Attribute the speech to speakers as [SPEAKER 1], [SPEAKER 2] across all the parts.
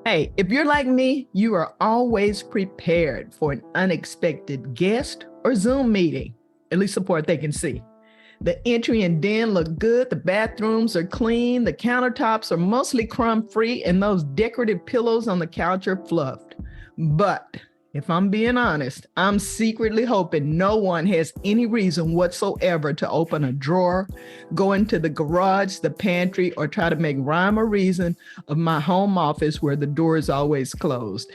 [SPEAKER 1] Hey, if you're like me, you are always prepared for an unexpected guest or Zoom meeting, at least the part they can see. The entry and den look good, the bathrooms are clean, the countertops are mostly crumb-free, and those decorative pillows on the couch are fluffed. But if I'm being honest, I'm secretly hoping no one has any reason whatsoever to open a drawer, go into the garage, the pantry, or try to make rhyme or reason of my home office where the door is always closed.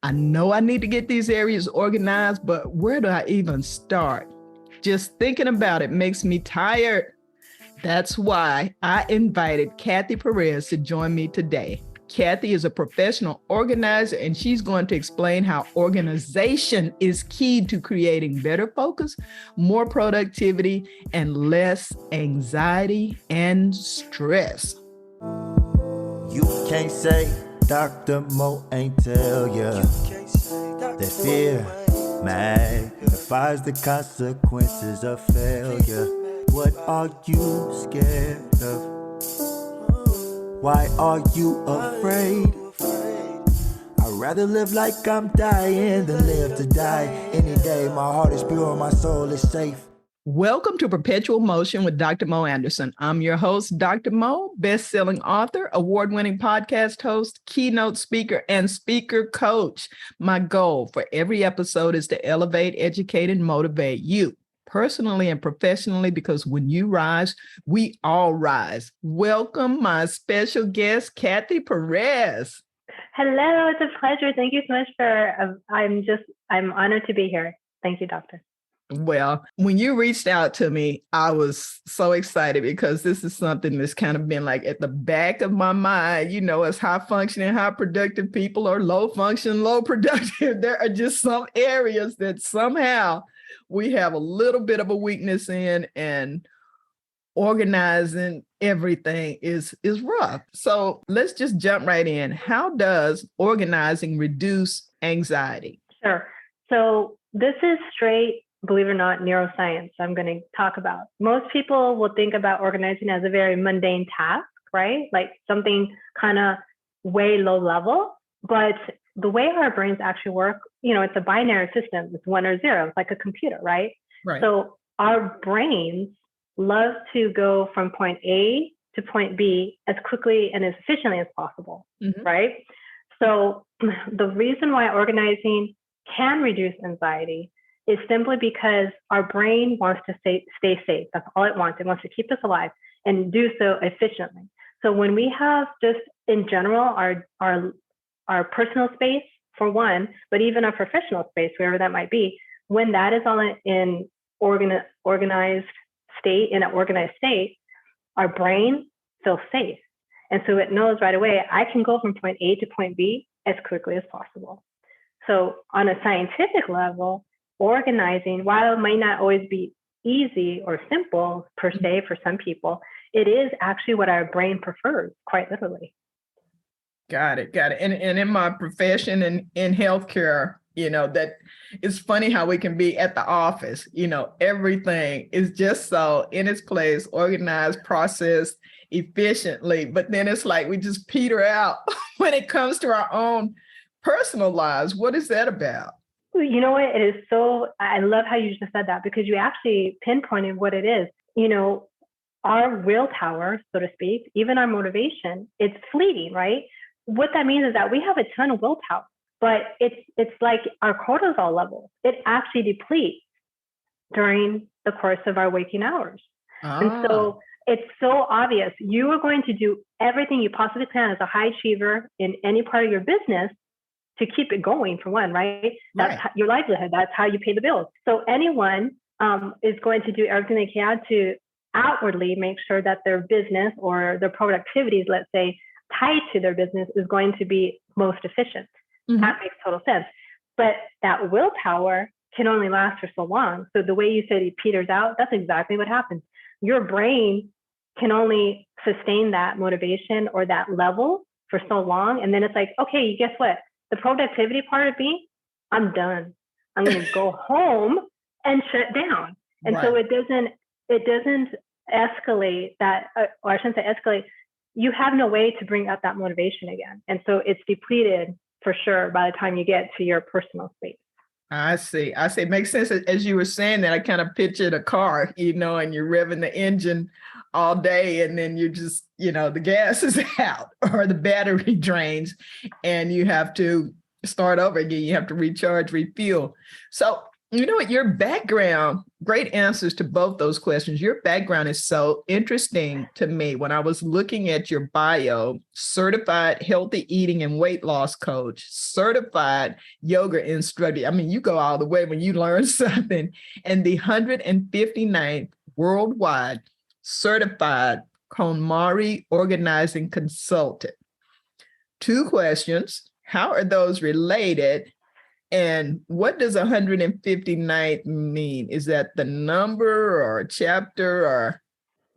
[SPEAKER 1] I know I need to get these areas organized, but where do I even start? Just thinking about it makes me tired. That's why I invited Cathy Perez to join me today. Cathy is a professional organizer, and she's going to explain how organization is key to creating better focus, more productivity, and less anxiety and stress.
[SPEAKER 2] You can't say Dr. Mo ain't tell ya that fear magnifies the consequences of failure. What are you scared of? Why are you afraid? I'd rather live like I'm dying than live to die. Any day my heart is pure, my soul is safe.
[SPEAKER 1] Welcome to Perpetual Motion with Dr. Mo Anderson. I'm your host, Dr. Mo, best-selling author, award-winning podcast host, keynote speaker, and speaker coach. My goal for every episode is to elevate, educate, and motivate you personally and professionally, because when you rise, we all rise. Welcome, my special guest, Cathy Perez.
[SPEAKER 3] Hello, it's a pleasure. Thank you so much I'm honored to be here. Thank you, doctor.
[SPEAKER 1] Well, when you reached out to me, I was so excited because this is something that's kind of been like at the back of my mind, as high functioning, high productive people or low function, low productive. There are just some areas that somehow we have a little bit of a weakness in, and organizing everything is rough. So let's just jump right in. How does organizing reduce anxiety?
[SPEAKER 3] Sure. So this is straight, believe it or not, neuroscience I'm going to talk about. Most people will think about organizing as a very mundane task, right? Like something kind of way low level. But the way our brains actually work, it's a binary system. It's 1 or 0. It's like a computer, right?
[SPEAKER 1] Right.
[SPEAKER 3] So our brains love to go from point A to point B as quickly and as efficiently as possible, right? So the reason why organizing can reduce anxiety is simply because our brain wants to stay safe. That's all it wants. It wants to keep us alive and do so efficiently. So when we have just in general our personal space for one, but even our professional space, wherever that might be, when that is all in organized state, our brain feels safe. And so it knows right away, I can go from point A to point B as quickly as possible. So on a scientific level, organizing, while it might not always be easy or simple per se for some people, it is actually what our brain prefers, quite literally.
[SPEAKER 1] Got it. And in my profession and in healthcare, that it's funny how we can be at the office, everything is just so in its place, organized, processed efficiently. But then it's like we just peter out when it comes to our own personal lives. What is that about?
[SPEAKER 3] You know what? It is so, I love how you just said that, because you actually pinpointed what it is. Our willpower, so to speak, even our motivation, it's fleeting, right? What that means is that we have a ton of willpower, but it's like our cortisol level. It actually depletes during the course of our waking hours. And so it's so obvious. You are going to do everything you possibly can as a high achiever in any part of your business to keep it going, for one, right? That's your livelihood. That's how you pay the bills. So anyone is going to do everything they can to outwardly make sure that their business or their productivities, let's say, tied to their business is going to be most efficient. That makes total sense. But that willpower can only last for so long. So the way you said it peters out, that's exactly what happens. Your brain can only sustain that motivation or that level for so long. And then it's like, okay, guess what? The productivity part of me, I'm done. I'm going to go home and shut down. And so it doesn't escalate that, or I shouldn't say escalate. you have no way to bring up that motivation again. And so it's depleted for sure by the time you get to your personal space.
[SPEAKER 1] I see. It makes sense. As you were saying that, I kind of pictured a car, and you're revving the engine all day, and then you just, the gas is out or the battery drains and you have to start over again. You have to recharge, refuel. So, your background, great answers to both those questions. Your background is so interesting to me. When I was looking at your bio, certified healthy eating and weight loss coach, certified yoga instructor. I mean, you go all the way when you learn something. And the 159th worldwide certified KonMari organizing consultant. 2 questions. How are those related? And what does 159th mean? Is that the number or a chapter or?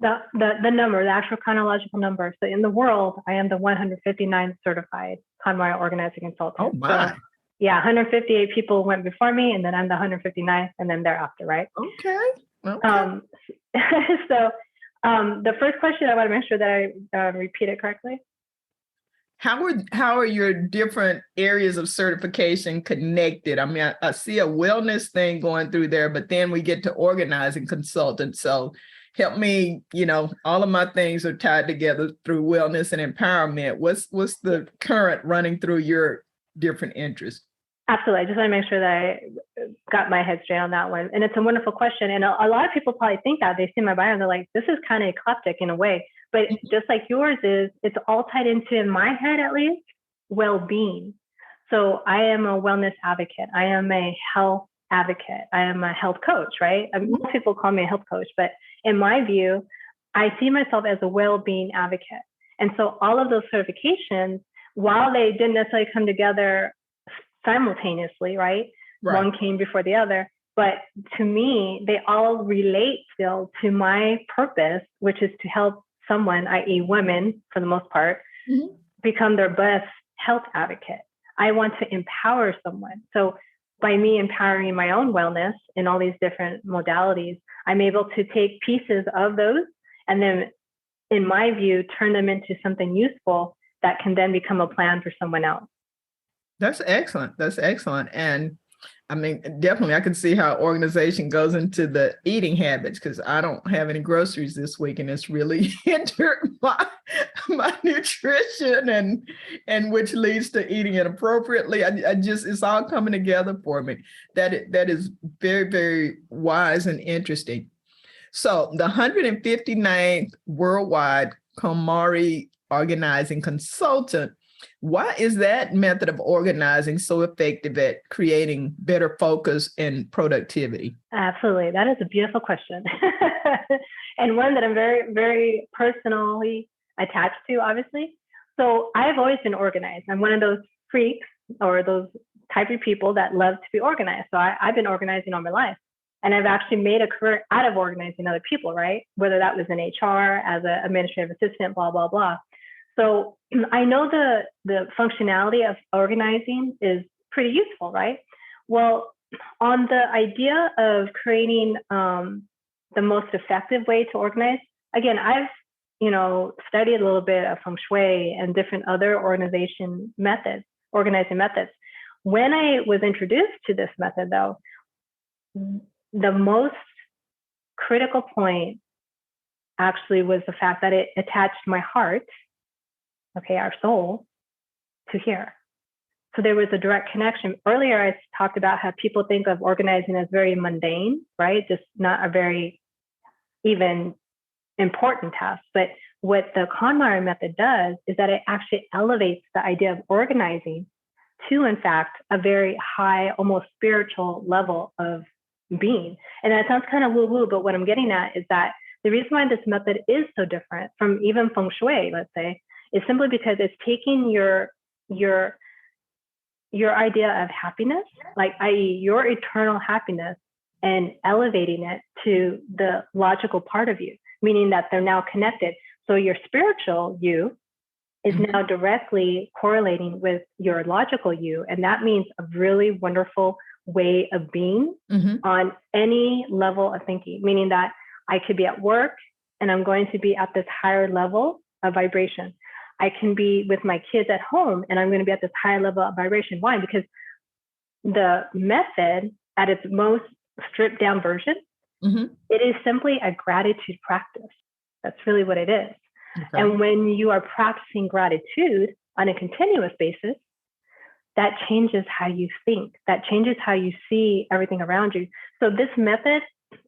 [SPEAKER 3] The number, the actual chronological number. So in the world, I am the 159th certified KonMari organizing consultant.
[SPEAKER 1] Oh my.
[SPEAKER 3] So, yeah, 158 people went before me, and then I'm the 159th, and then thereafter, right?
[SPEAKER 1] Okay.
[SPEAKER 3] So the first question, I want to make sure that I repeat it correctly.
[SPEAKER 1] How are your different areas of certification connected? I mean, I see a wellness thing going through there, but then we get to organizing consultant. So help me, all of my things are tied together through wellness and empowerment. What's the current running through your different interests?
[SPEAKER 3] Absolutely. I just want to make sure that I got my head straight on that one. And it's a wonderful question. And a lot of people probably think that. They see my bio and they're like, this is kind of eclectic in a way. But just like yours is, it's all tied into, in my head at least, well-being. So I am a wellness advocate. I am a health advocate. I am a health coach, right? Most people call me a health coach, but in my view, I see myself as a well-being advocate. And so all of those certifications, while they didn't necessarily come together simultaneously, right? One came before the other. But to me, they all relate still to my purpose, which is to help someone, i.e. women for the most part, become their best health advocate. I want to empower someone. So by me empowering my own wellness in all these different modalities, I'm able to take pieces of those and then, in my view, turn them into something useful that can then become a plan for someone else.
[SPEAKER 1] That's excellent. And I mean, definitely, I can see how organization goes into the eating habits, because I don't have any groceries this week, and it's really hindered my nutrition, and which leads to eating inappropriately. It's all coming together for me. That is very, very wise and interesting. So the 159th worldwide KonMari organizing consultant. Why is that method of organizing so effective at creating better focus and productivity?
[SPEAKER 3] Absolutely. That is a beautiful question. And one that I'm very, very personally attached to, obviously. So I've always been organized. I'm one of those freaks or those type of people that love to be organized. So I've been organizing all my life. And I've actually made a career out of organizing other people, right? Whether that was in HR, as an administrative assistant, blah, blah, blah. So I know the functionality of organizing is pretty useful, right? Well, on the idea of creating the most effective way to organize, again, I've studied a little bit of feng shui and different other organizing methods. When I was introduced to this method, though, the most critical point actually was the fact that it attached my heart, our soul, to here. So there was a direct connection. Earlier, I talked about how people think of organizing as very mundane, right? Just not a very even important task. But what the KonMari method does is that it actually elevates the idea of organizing to, in fact, a very high, almost spiritual level of being. And that sounds kind of woo-woo, but what I'm getting at is that the reason why this method is so different from even feng shui, let's say, is simply because it's taking your idea of happiness, like i.e. your eternal happiness, and elevating it to the logical part of you, meaning that they're now connected. So your spiritual you is now directly correlating with your logical you. And that means a really wonderful way of being on any level of thinking, meaning that I could be at work and I'm going to be at this higher level of vibration. I can be with my kids at home and I'm going to be at this high level of vibration. Why? Because the method at its most stripped down version, it is simply a gratitude practice. That's really what it is. Okay. And when you are practicing gratitude on a continuous basis, that changes how you think. That changes how you see everything around you. So this method,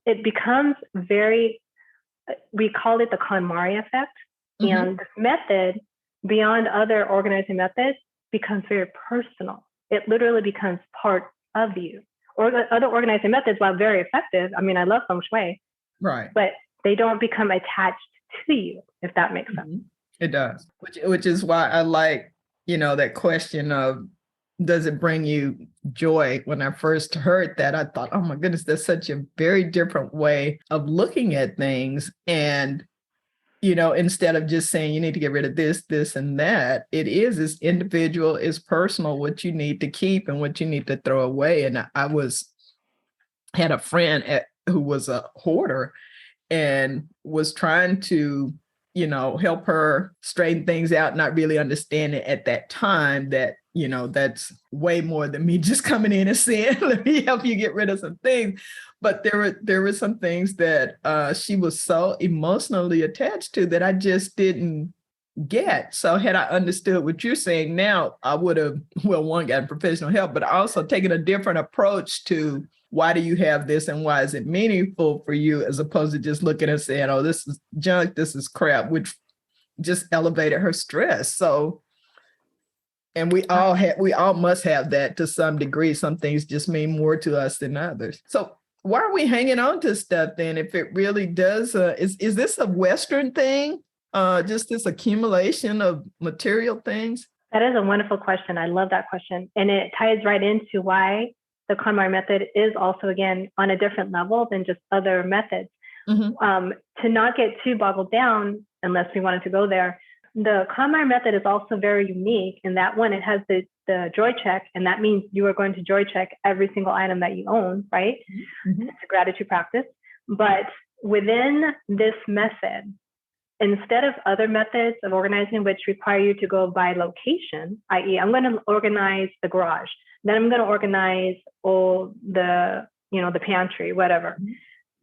[SPEAKER 3] it becomes very, we call it the KonMari effect. And this method, beyond other organizing methods, becomes very personal. It literally becomes part of you. Or other organizing methods, while very effective, I mean, I love feng shui,
[SPEAKER 1] right?
[SPEAKER 3] But they don't become attached to you, if that makes sense.
[SPEAKER 1] It does, which is why I like, that question of, does it bring you joy? When I first heard that, I thought, oh my goodness, that's such a very different way of looking at things. And, instead of just saying you need to get rid of this, this, and that, it's individual, it's personal, what you need to keep and what you need to throw away. And I had a friend who was a hoarder and was trying to, help her straighten things out, not really understanding at that time that, that's way more than me just coming in and saying, let me help you get rid of some things. But there were some things that she was so emotionally attached to that I just didn't get. So had I understood what you're saying now, I would have, one, gotten professional help, but also taken a different approach to why do you have this and why is it meaningful for you, as opposed to just looking and saying, oh, this is junk, this is crap, which just elevated her stress. So, and we all must have that to some degree. Some things just mean more to us than others. So why are we hanging on to stuff then if it really does? Is this a Western thing? Just this accumulation of material things?
[SPEAKER 3] That is a wonderful question. I love that question. And it ties right into why the KonMari method is also, again, on a different level than just other methods. To not get too boggled down, unless we wanted to go there, the KonMari method is also very unique in that, one, it has the joy check, and that means you are going to joy check every single item that you own, right? It's a gratitude practice. But within this method, instead of other methods of organizing which require you to go by location, i.e., I'm going to organize the garage, then I'm going to organize the pantry, whatever.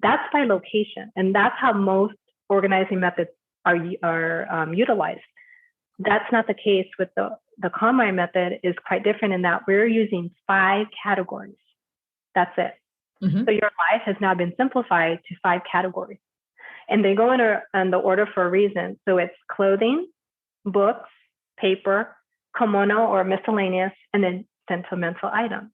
[SPEAKER 3] That's by location, and that's how most organizing methods are utilized. That's not the case with the KonMari method. Is quite different in that we're using 5 categories. That's it. So your life has now been simplified to 5 categories. And they go in the order for a reason. So it's clothing, books, paper, kimono or miscellaneous, and then sentimental items.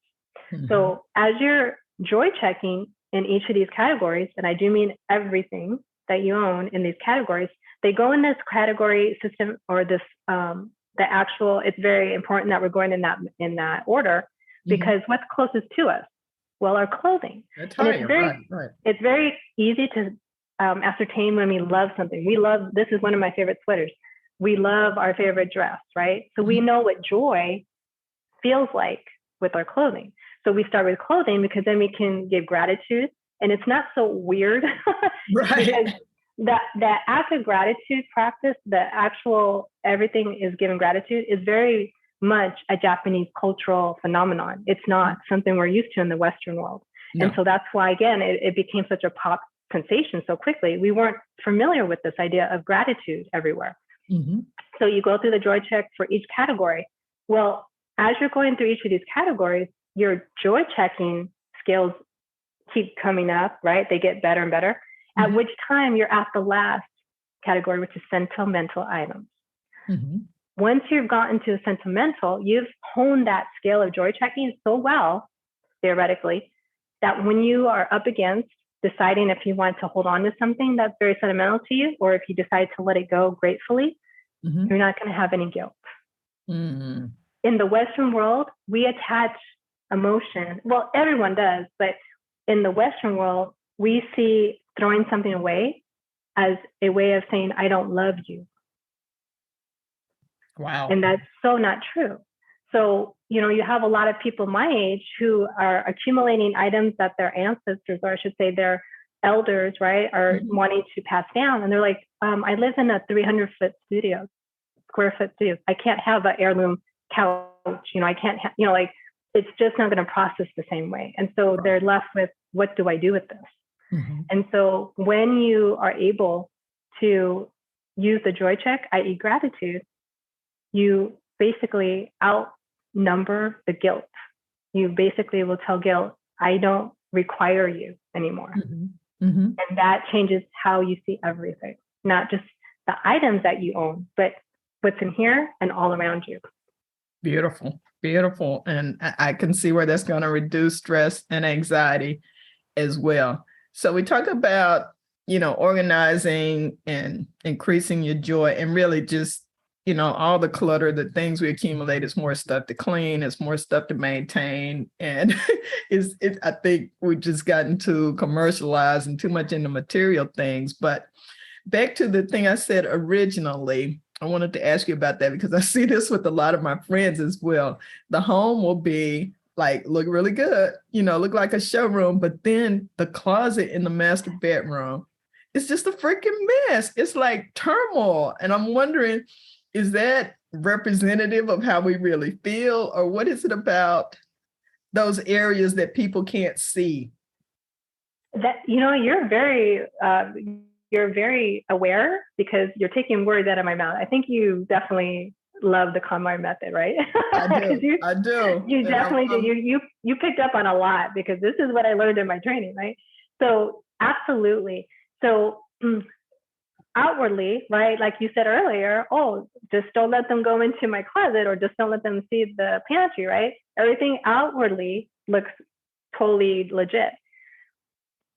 [SPEAKER 3] So as you're joy checking in each of these categories, and I do mean everything that you own in these categories, they go in this category system or this, it's very important that we're going in that order, because what's closest to us? Well, our clothing. It's very easy to ascertain when we love something. This is one of my favorite sweaters. We love our favorite dress, right? So we know what joy feels like with our clothing. So we start with clothing because then we can give gratitude, and it's not so weird. Because that act of gratitude practice, the actual everything is given gratitude, is very much a Japanese cultural phenomenon. It's not something we're used to in the Western world. No. And so that's why, again, it became such a pop sensation so quickly. We weren't familiar with this idea of gratitude everywhere. So you go through the joy check for each category. Well, as you're going through each of these categories, your joy checking skills keep coming up, right? They get better and better. At which time you're at the last category, which is sentimental items. Once you've gotten to sentimental, you've honed that scale of joy checking so well, theoretically, that when you are up against deciding if you want to hold on to something that's very sentimental to you, or if you decide to let it go gratefully, you're not going to have any guilt. In the Western world, we attach emotion. Well, everyone does, but in the Western world, we see throwing something away as a way of saying, I don't love you.
[SPEAKER 1] Wow.
[SPEAKER 3] And that's so not true. So, you have a lot of people my age who are accumulating items that their ancestors, or I should say their elders, right, are wanting to pass down. And they're like, I live in a square foot studio. I can't have an heirloom couch. I can't have, like, it's just not going to process the same way. And so they're left with, what do I do with this?
[SPEAKER 1] Mm-hmm.
[SPEAKER 3] And so when you are able to use the joy check, i.e. gratitude, you basically outnumber the guilt. You basically will tell guilt, I don't require you anymore.
[SPEAKER 1] Mm-hmm. Mm-hmm.
[SPEAKER 3] And that changes how you see everything, not just the items that you own, but what's in here and all around you.
[SPEAKER 1] Beautiful, beautiful. And I can see where that's going to reduce stress and anxiety as well. So we talk about, organizing and increasing your joy, and really just, all the clutter, the things we accumulate, is more stuff to clean, it's more stuff to maintain. And I think we've just gotten too commercialized and too much into material things. But back to the thing I said originally, I wanted to ask you about that because I see this with a lot of my friends as well. The home will be like, look really good, look like a showroom, but then the closet in the master bedroom, it's just a freaking mess. It's like turmoil. And I'm wondering, is that representative of how we really feel, or what is it about those areas that people can't see?
[SPEAKER 3] That, you're very aware, because you're taking words out of my mouth. I think you definitely love the KonMari Method, right?
[SPEAKER 1] I do.
[SPEAKER 3] You definitely do. You picked up on a lot, because this is what I learned in my training, right? So absolutely. So outwardly, right, like you said earlier, just don't let them go into my closet, or just don't let them see the pantry, right? Everything outwardly looks totally legit.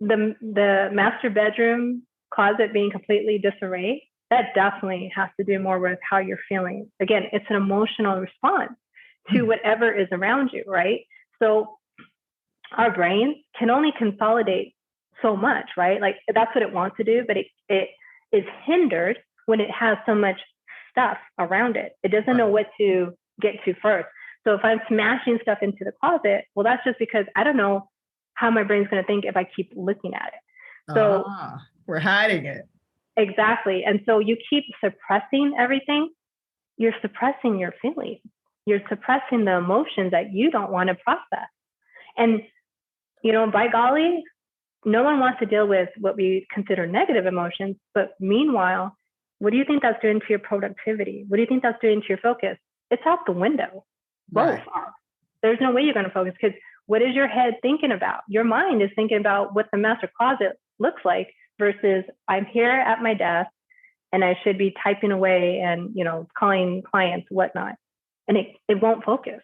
[SPEAKER 3] The master bedroom closet being completely disarray, that definitely has to do more with how you're feeling. Again, it's an emotional response to whatever is around you, right? So our brains can only consolidate so much, right? Like, that's what it wants to do, but it is hindered when it has so much stuff around it. It doesn't know what to get to first. So if I'm smashing stuff into the closet, well, that's just because I don't know how my brain's going to think if I keep looking at it. So
[SPEAKER 1] we're hiding it.
[SPEAKER 3] Exactly. And so you keep suppressing everything. You're suppressing your feelings. You're suppressing the emotions that you don't want to process. And, by golly, no one wants to deal with what we consider negative emotions. But meanwhile, what do you think that's doing to your productivity? What do you think that's doing to your focus? It's out the window. Both are. There's no way you're going to focus, because what is your head thinking about? Your mind is thinking about what the master closet looks like, versus I'm here at my desk and I should be typing away and, calling clients, whatnot. And it won't focus.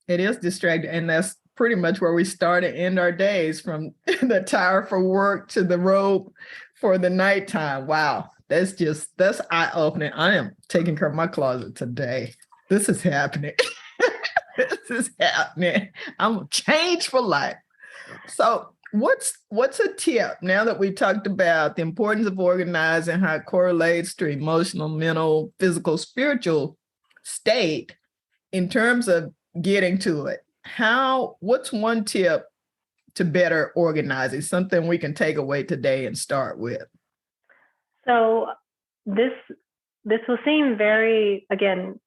[SPEAKER 1] It is distracting. And that's pretty much where we start and end our days, from the tire for work to the robe for the nighttime. Wow. That's eye-opening. I am taking care of my closet today. This is happening. This is happening. I'm changed for life. So what's a tip, now that we talked about the importance of organizing, how it correlates to emotional, mental, physical, spiritual state, in terms of getting to it? What's one tip to better organizing, something we can take away today and start with? So
[SPEAKER 3] this will seem very, again,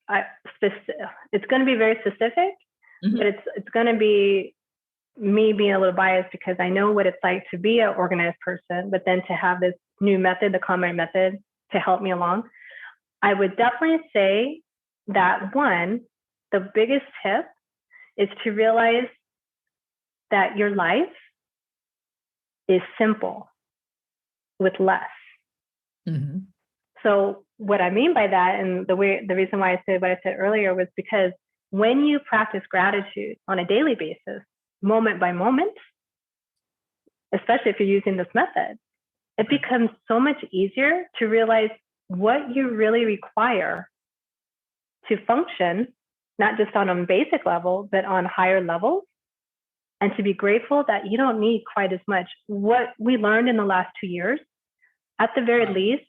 [SPEAKER 3] it's going to be very specific, but it's going to be me being a little biased, because I know what it's like to be an organized person, but then to have this new method, the KonMari Method, to help me along. I would definitely say that, one, the biggest tip is to realize that your life is simple with less.
[SPEAKER 1] Mm-hmm.
[SPEAKER 3] So what I mean by that, and the reason why I said what I said earlier, was because when you practice gratitude on a daily basis, moment by moment, especially if you're using this method, it becomes so much easier to realize what you really require to function, not just on a basic level, but on higher levels, and to be grateful that you don't need quite as much. What we learned in the last 2 years, at the very least,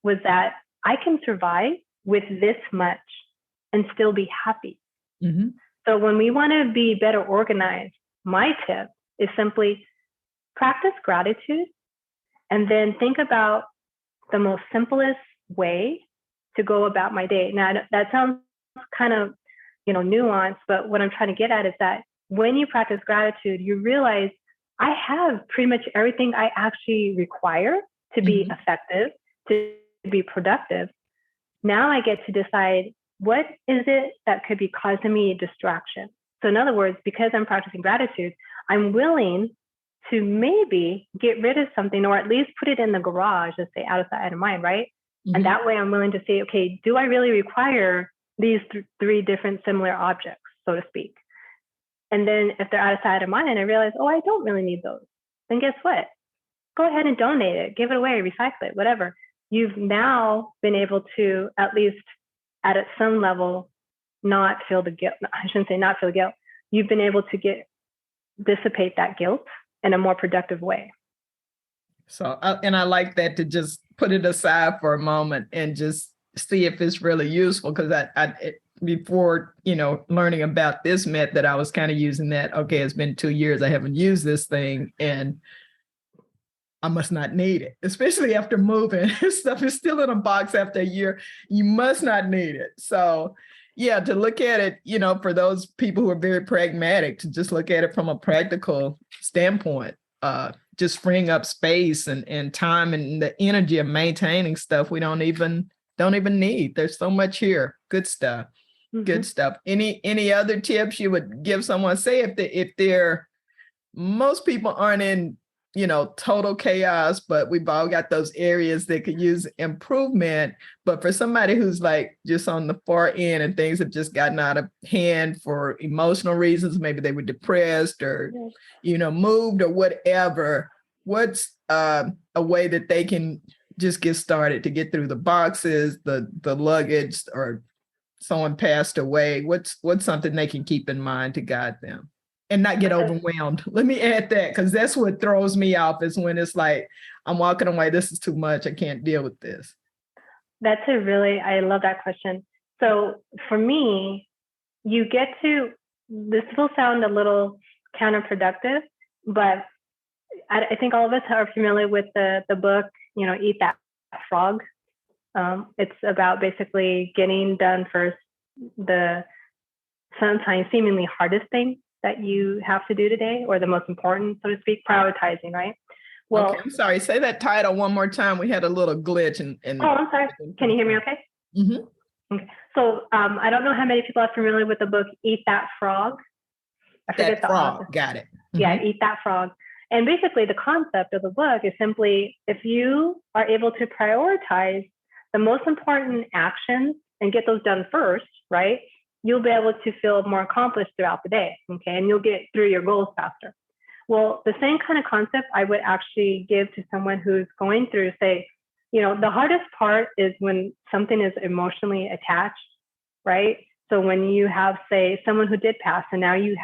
[SPEAKER 3] was that I can survive with this much and still be happy.
[SPEAKER 1] Mm-hmm.
[SPEAKER 3] So when we want to be better organized, my tip is simply practice gratitude, and then think about the most simplest way to go about my day. Now, that sounds kind of, nuanced, but what I'm trying to get at is that when you practice gratitude, you realize I have pretty much everything I actually require to be effective, to be productive. Now I get to decide what is it that could be causing me distraction. So in other words, because I'm practicing gratitude, I'm willing to maybe get rid of something, or at least put it in the garage, let's say, out of sight, out of mind, right? And that way I'm willing to say, okay, do I really require these three different similar objects, so to speak? And then if they're out of sight, out of mind, and I realize, oh, I don't really need those, then guess what? Go ahead and donate it, give it away, recycle it, whatever. You've now been able to, at least at some level, not feel the guilt. I shouldn't say not feel the guilt. You've been able to dissipate that guilt in a more productive way.
[SPEAKER 1] So, and I like that, to just put it aside for a moment and just see if it's really useful. Because before, learning about this method, I was kind of using that. Okay, it's been 2 years. I haven't used this thing, and I must not need it, especially after moving. Stuff is still in a box after a year. You must not need it. So, yeah, to look at it, for those people who are very pragmatic, to just look at it from a practical standpoint, just freeing up space and time and the energy of maintaining stuff we don't even need. There's so much here. Good stuff. Good stuff. Any other tips you would give someone? Say if they're, most people aren't in, total chaos, but we've all got those areas that could use improvement. But for somebody who's like just on the far end and things have just gotten out of hand for emotional reasons, maybe they were depressed or, moved or whatever, what's a way that they can just get started to get through the boxes, the luggage, or someone passed away? What's something they can keep in mind to guide them and not get overwhelmed? Let me add that, because that's what throws me off, is when it's like, I'm walking away, this is too much, I can't deal with this.
[SPEAKER 3] I love that question. So for me, this will sound a little counterproductive, but I think all of us are familiar with the book, Eat That Frog. It's about basically getting done first the sometimes seemingly hardest thing that you have to do today, or the most important, so to speak, prioritizing, right? Well,
[SPEAKER 1] okay, I'm sorry. Say that title one more time. We had a little glitch.
[SPEAKER 3] Oh, I'm sorry. Can you hear me okay? Okay. So I don't know how many people are familiar with the book Eat That Frog. I forget the author.
[SPEAKER 1] Got it.
[SPEAKER 3] Yeah, Eat That Frog. And basically the concept of the book is simply, if you are able to prioritize the most important actions and get those done first, right, you'll be able to feel more accomplished throughout the day, okay? And you'll get through your goals faster. Well, the same kind of concept I would actually give to someone who's going through, say, the hardest part is when something is emotionally attached, right? So when you have, say, someone who did pass, and now you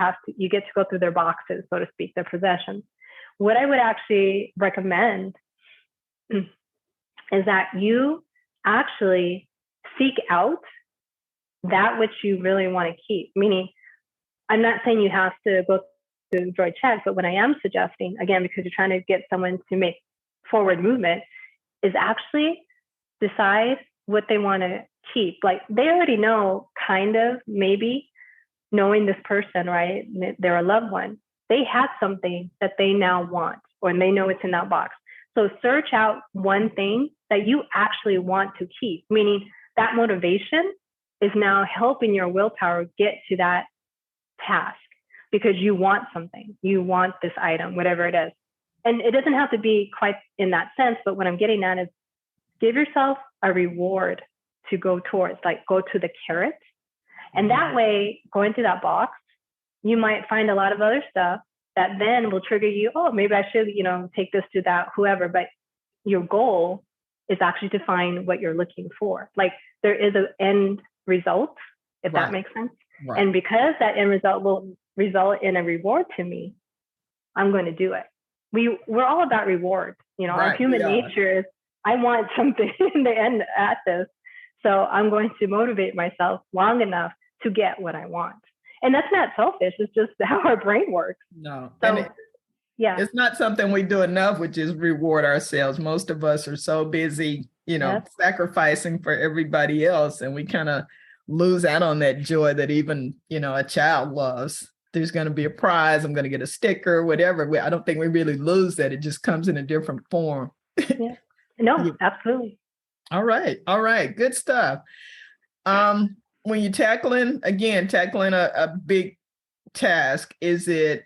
[SPEAKER 3] get to go through their boxes, so to speak, their possessions. What I would actually recommend is that you actually seek out that which you really want to keep. Meaning, I'm not saying you have to go to draw a check, but what I am suggesting, again, because you're trying to get someone to make forward movement, is actually decide what they want to keep. Like, they already know, kind of, maybe, knowing this person, right? They're a loved one. They have something that they now want, or they know it's in that box. So search out one thing that you actually want to keep, meaning that motivation is now helping your willpower get to that task, because you want something, you want this item, whatever it is. And it doesn't have to be quite in that sense, but what I'm getting at is, give yourself a reward to go towards, like go to the carrot. And that way, going through that box, you might find a lot of other stuff that then will trigger you, oh, maybe I should, take this to that, whoever. But your goal is actually to find what you're looking for. Like, there is an end result, if that makes sense. Right. And because that end result will result in a reward to me, I'm going to do it. We're all about reward. Our human nature is, I want something in the end at this. So I'm going to motivate myself long enough to get what I want. And that's not selfish. It's just how our brain works.
[SPEAKER 1] No.
[SPEAKER 3] So, Yeah.
[SPEAKER 1] It's not something we do enough, which is reward ourselves. Most of us are so busy,
[SPEAKER 3] Yep.
[SPEAKER 1] sacrificing for everybody else, and we kind of lose out on that joy that even, a child loves. There's going to be a prize. I'm going to get a sticker, whatever. I don't think we really lose that. It just comes in a different form.
[SPEAKER 3] Yeah. No,
[SPEAKER 1] Yeah.
[SPEAKER 3] absolutely.
[SPEAKER 1] All right. All right. Good stuff. When you're tackling a big task, is it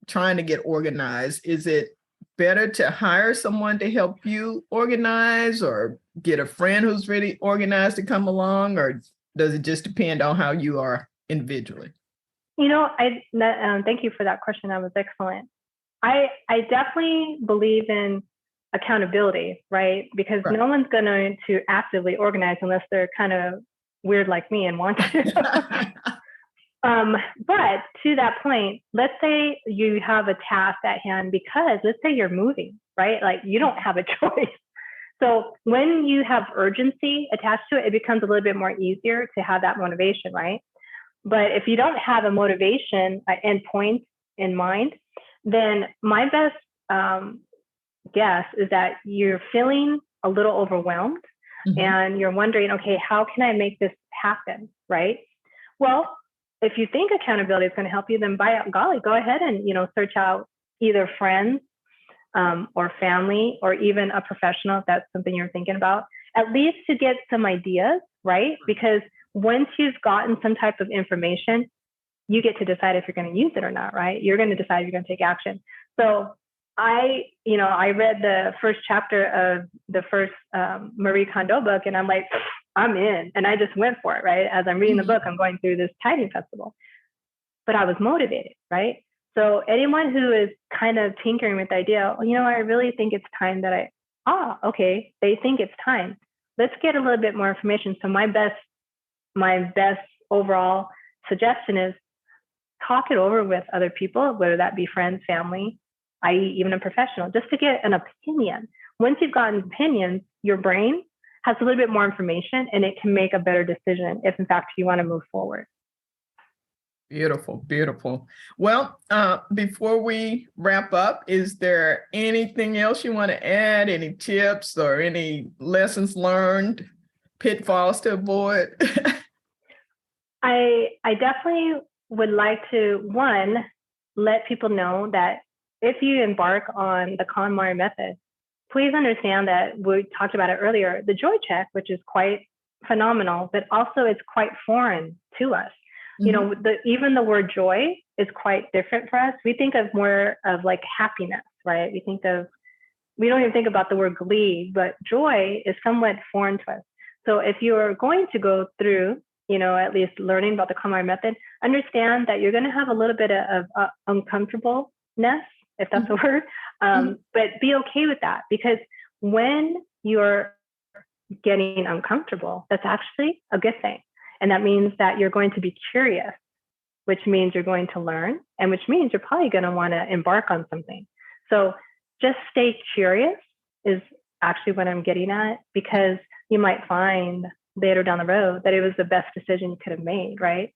[SPEAKER 1] trying to get organized? Is it better to hire someone to help you organize, or get a friend who's really organized to come along, or does it just depend on how you are individually?
[SPEAKER 3] Thank you for that question. That was excellent. I definitely believe in accountability, right? Because
[SPEAKER 1] Right.
[SPEAKER 3] no one's going to actively organize unless they're kind of weird like me and want to. But to that point, let's say you have a task at hand, because let's say you're moving, right? Like you don't have a choice. So when you have urgency attached to it, it becomes a little bit more easier to have that motivation, right? But if you don't have a motivation endpoint in mind, then my best guess is that you're feeling a little overwhelmed, and you're wondering, okay, how can I make this happen, right? Well, if you think accountability is going to help you, then by golly, go ahead and search out either friends or family, or even a professional if that's something you're thinking about, at least to get some ideas, right? Because once you've gotten some type of information, you get to decide if you're going to use it or not, right? You're going to decide if you're going to take action. So I read the first chapter of the first Marie Kondo book, and I'm like, I'm in, and I just went for it, right? As I'm reading the book, I'm going through this tidying festival, but I was motivated, right? So anyone who is kind of tinkering with the idea, I really think it's time that okay, they think it's time. Let's get a little bit more information. So my best overall suggestion is talk it over with other people, whether that be friends, family, i.e. even a professional, just to get an opinion. Once you've gotten opinions, your brain has a little bit more information, and it can make a better decision if in fact you want to move forward.
[SPEAKER 1] Beautiful, beautiful. Well, before we wrap up, is there anything else you want to add? Any tips or any lessons learned, pitfalls to avoid?
[SPEAKER 3] I definitely would like to, one, let people know that if you embark on the KonMari Method, please understand that we talked about it earlier, the joy check, which is quite phenomenal, but also it's quite foreign to us. Even the word joy is quite different for us. We think of more of like happiness, right? We don't even think about the word glee, but joy is somewhat foreign to us. So if you're going to go through, at least learning about the KonMari Method, understand that you're going to have a little bit of uncomfortableness, if that's a word, but be okay with that, because when you're getting uncomfortable, that's actually a good thing. And that means that you're going to be curious, which means you're going to learn, and which means you're probably going to want to embark on something. So just stay curious is actually what I'm getting at, because you might find later down the road that it was the best decision you could have made, right?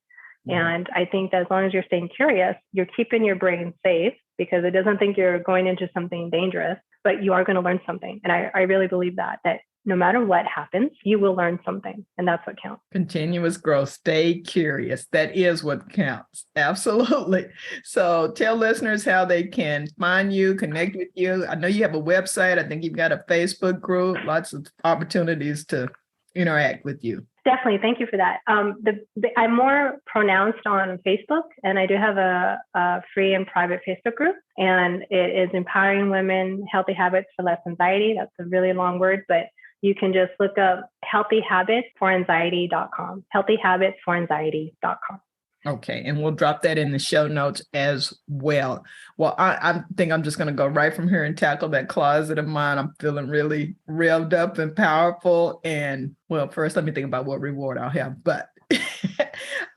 [SPEAKER 3] And I think that as long as you're staying curious, you're keeping your brain safe, because it doesn't think you're going into something dangerous, but you are going to learn something. And I really believe that no matter what happens, you will learn something. And that's what counts.
[SPEAKER 1] Continuous growth. Stay curious. That is what counts. Absolutely. So tell listeners how they can find you, connect with you. I know you have a website. I think you've got a Facebook group, lots of opportunities to interact with you.
[SPEAKER 3] Definitely. Thank you for that. I'm more pronounced on Facebook, and I do have a free and private Facebook group, and it is Empowering Women, Healthy Habits for Less Anxiety. That's a really long word, but you can just look up healthyhabitsforanxiety.com, healthyhabitsforanxiety.com.
[SPEAKER 1] Okay. And we'll drop that in the show notes as well. Well, I think I'm just going to go right from here and tackle that closet of mine. I'm feeling really revved up and powerful. And well, first, let me think about what reward I'll have. But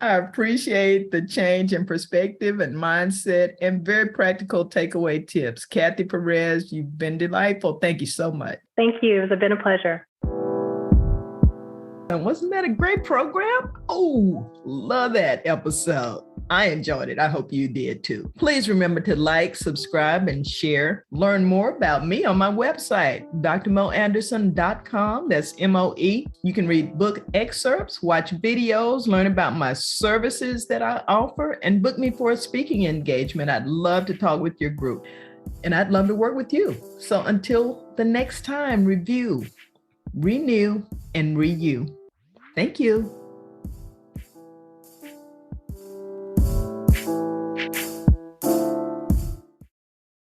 [SPEAKER 1] I appreciate the change in perspective and mindset and very practical takeaway tips. Cathy Perez, you've been delightful. Thank you so much.
[SPEAKER 3] Thank you. It's been a pleasure.
[SPEAKER 1] And wasn't that a great program? Oh, love that episode. I enjoyed it. I hope you did too. Please remember to like, subscribe, and share. Learn more about me on my website, drmoanderson.com. That's MOE. You can read book excerpts, watch videos, learn about my services that I offer, and book me for a speaking engagement. I'd love to talk with your group, and I'd love to work with you. So until the next time, review, renew, and renew. Thank you.